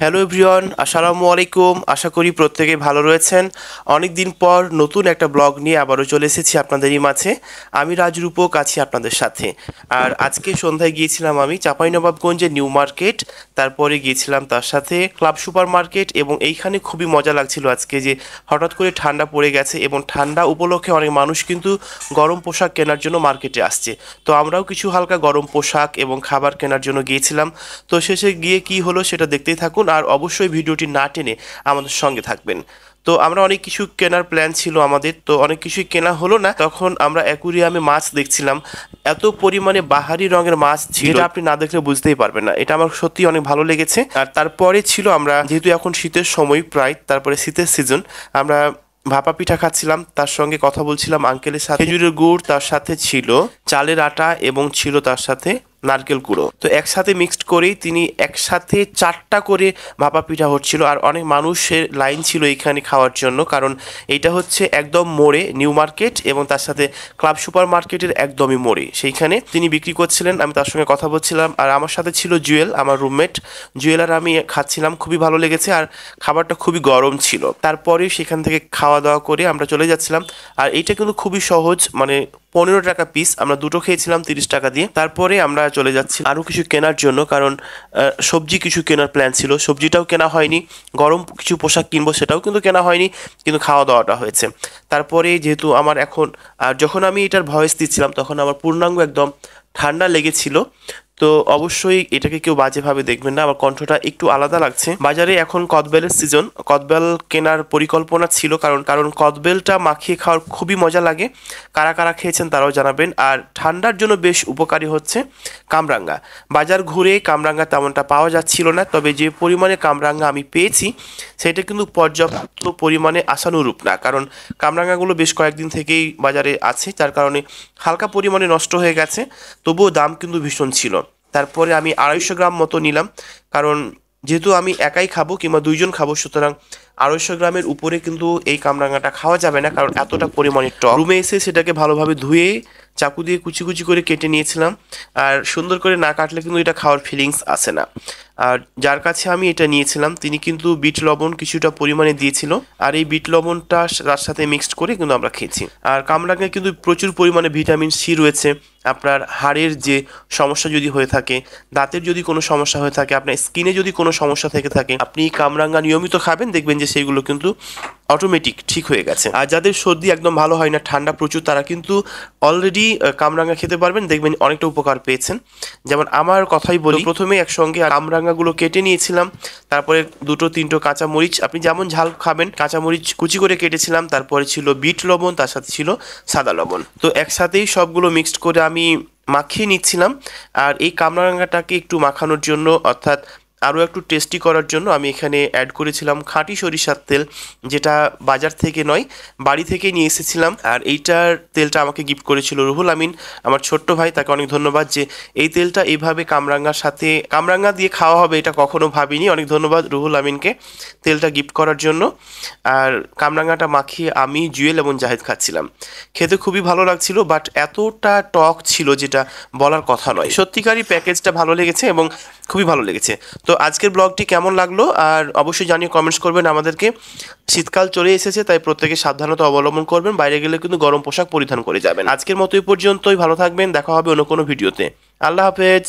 Hello everyone, আসসালামু আলাইকুম। আশা করি প্রত্যেকে ভালো রয়েছেন। অনেক দিন পর নতুন একটা ব্লগ নিয়ে আবারও চলে এসেছি আপনাদেরই মাঝে। আমি রাজরূপক আছি আপনাদের সাথে। আর আজকে সন্ধ্যায় গিয়েছিলাম আমি চাঁপাইনবাবগঞ্জে নিউ মার্কেট, তারপরে গিয়েছিলাম তার সাথে ক্লাব সুপার মার্কেট। এবং এইখানে খুবই মজা লাগছিল আজকে যে হঠাৎ করে ঠান্ডা পড়ে গেছে এবং ঠান্ডা উপলক্ষে অনেক মানুষ কিন্তু গরম পোশাক কেনার জন্য মার্কেটে আসছে। তো আমরাও কিছু হালকা গরম পোশাক এবং খাবার কেনার জন্য গিয়েছিলাম। তো শেষে গিয়ে কি হলো সেটা দেখতেই থাকুন, আর অবশ্যই ভিডিওটি না টেনে আমাদের সঙ্গে থাকবেন। তো আমরা অনেক কিছু কেনার প্ল্যান ছিল আমাদের, তো অনেক কিছুই কেনা হলো না। তখন আমরা অ্যাকুরিয়ামে মাছ দেখছিলাম, এত পরিমাণে বাহারি রঙের মাছ ছিল যেটা আপনি না দেখলে বুঝতেই পারবেন না। এটা আমার সত্যি অনেক ভালো লেগেছে। আর তারপরে ছিল আমরা যেহেতু এখন শীতের সময় প্রায়, তারপরে শীতের সিজন, আমরা ভাপা পিঠা খাচ্ছিলাম, তার সঙ্গে কথা বলছিলাম আঙ্কেলের সাথে। খেজুরের গুড়, তার সাথে ছিল চালের আটা এবং ছিল তার সাথে নারকেল কুড়ো। তো একসাথে মিক্সড করেই তিনি একসাথে 4টা করে ভাপা পিঠা হচ্ছিল। আর অনেক মানুষের লাইন ছিল এখানে খাওয়ার জন্য, কারণ এটা হচ্ছে একদম মোড়ে নিউ মার্কেট এবং তার সাথে ক্লাব সুপার মার্কেটের একদমই মোড়ে। সেইখানে তিনি বিক্রি করছিলেন, আমি তার সঙ্গে কথা বলছিলাম। আর আমার সাথে ছিল জুয়েল, আমার রুমমেট। জুয়েল আর আমি খাচ্ছিলাম, খুবই ভালো লেগেছে আর খাবারটা খুবই গরম ছিল। তারপরে সেখান থেকে খাওয়া দাওয়া করে আমরা চলে যাচ্ছিলাম। আর এইটা কিন্তু খুবই সহজ, মানে 15 টাকা পিস, আমরা দুটো খেয়েছিলাম 30 টাকা দিয়ে। তারপরে আমরা চলে যাচ্ছি আরও কিছু কেনার জন্য, কারণ সবজি কিছু কেনার প্ল্যান ছিল। সবজিটাও কেনা হয়নি, গরম কিছু পোশাক কিনবো সেটাও কিন্তু কেনা হয়নি, কিন্তু খাওয়া দাওয়াটা হয়েছে। তারপরে যেহেতু আমার এখন, আর যখন আমি এটার ভয়েস দিচ্ছিলাম তখন আমার পূর্ণাঙ্গ একদম ঠান্ডা লেগেছিল। তো অবশ্যই এটাকে কেউ বাজেভাবে দেখবেন না, আমার কণ্ঠটা একটু আলাদা লাগছে। বাজারে এখন কদবেলের সিজন, কদবেল কেনার পরিকল্পনা ছিল, কারণ কদবেলটা মাখিয়ে খাওয়ার খুবই মজা লাগে। কারা কারা খেয়েছেন তারাও জানাবেন। আর ঠান্ডার জন্য বেশ উপকারী হচ্ছে কামরাঙ্গা। বাজার ঘুরে কামরাঙ্গা তেমনটা পাওয়া যাচ্ছিল না, তবে যে পরিমাণে কামরাঙ্গা আমি পেয়েছি সেটা কিন্তু পর্যাপ্ত পরিমাণে আশানুরূপ না, কারণ কামরাঙ্গাগুলো বেশ কয়েকদিন থেকেই বাজারে আছে, যার কারণে হালকা পরিমাণে নষ্ট হয়ে গেছে। তবুও দাম কিন্তু ভীষণ ছিল। তারপরে আমি 250 গ্রাম মতো নিলাম, কারণ যেহেতু আমি একাই খাবো কিংবা 2জন খাবো, সুতরাং 250 গ্রামের উপরে কিন্তু এই কামরাঙাটা খাওয়া যাবে না, কারণ এতটা পরিমাণে টক। রুমে এসে সেটাকে ভালোভাবে ধুয়ে চাকু দিয়ে কুচি কুচি করে কেটে নিয়েছিলাম। আর সুন্দর করে না কাটলে কিন্তু এটা খাওয়ার ফিলিংস আসে না। আর যার কাছে আমি এটা নিয়েছিলাম তিনি কিন্তু বিট লবণ কিছুটা পরিমাণে দিয়েছিল, আর এই বিট লবণটা তার সাথে মিক্সড করে কিন্তু আমরা খেয়েছি। আর কামরাঙায় কিন্তু প্রচুর পরিমাণে ভিটামিন সি রয়েছে। আপনার হাড়ের যে সমস্যা যদি হয়ে থাকে, দাঁতের যদি কোনো সমস্যা হয়ে থাকে, আপনার স্কিনে যদি কোনো সমস্যা থেকে থাকে, আপনি কামরাঙা নিয়মিত খাবেন, দেখবেন যে সেইগুলো কিন্তু অটোমেটিক ঠিক হয়ে গেছে। আর যাদের সর্দি একদম ভালো হয় না, ঠান্ডা প্রচুর, তারা কিন্তু অলরেডি কামরাঙা খেতে পারবেন, দেখবেন অনেকটা উপকার পেয়েছেন। যেমন আমার কথাই বলি, প্রথমে একসঙ্গে কামরাঙাগুলো কেটে নিয়েছিলাম, তারপরে 2-3টো কাঁচামরিচ, আপনি যেমন ঝাল খাবেন, কাঁচামরিচ কুচি করে কেটেছিলাম, তারপরে ছিল বিট লবণ, তার সাথে ছিল সাদা লবণ। তো একসাথেই সবগুলো মিক্সড করে আমি মাখিয়ে নিচ্ছিলাম। আর এই কামরাঙাটাকে একটু মাখানোর জন্য, অর্থাৎ আরও একটু টেস্টি করার জন্য, আমি এখানে অ্যাড করেছিলাম খাঁটি সরিষার তেল, যেটা বাজার থেকে নয়, বাড়ি থেকে নিয়ে এসেছিলাম। আর এইটার তেলটা আমাকে গিফট করেছিল রুহুল আমিন, আমার ছোট্ট ভাই, তাকে অনেক ধন্যবাদ যে এই তেলটা এইভাবে কামরাঙ্গার সাথে, কামরাঙ্গা দিয়ে খাওয়া হবে এটা কখনো ভাবিনি। অনেক ধন্যবাদ রুহুল আমিনকে তেলটা গিফট করার জন্য। আর কামরাঙ্গাটা মাখিয়ে আমি, জুয়েল এবং জাহিদ খাচ্ছিলাম। খেতে খুবই ভালো লাগছিল, বাট এতটা টক ছিল যেটা বলার কথা নয়। সত্যিকারই প্যাকেজটা ভালো লেগেছে এবং খুবই ভালো লেগেছে। তো আজকের ব্লগটি কেমন লাগলো আর অবশ্যই জানিয়ে কমেন্টস করবেন আমাদেরকে। শীতকাল চলে এসেছে, তাই প্রত্যেকে সাবধানতা অবলম্বন করবেন, বাইরে গেলে কিন্তু গরম পোশাক পরিধান করে যাবেন। আজকের মতো এই পর্যন্তই, ভালো থাকবেন, দেখা হবে অন্য কোনো ভিডিওতে। আল্লাহ হাফেজ।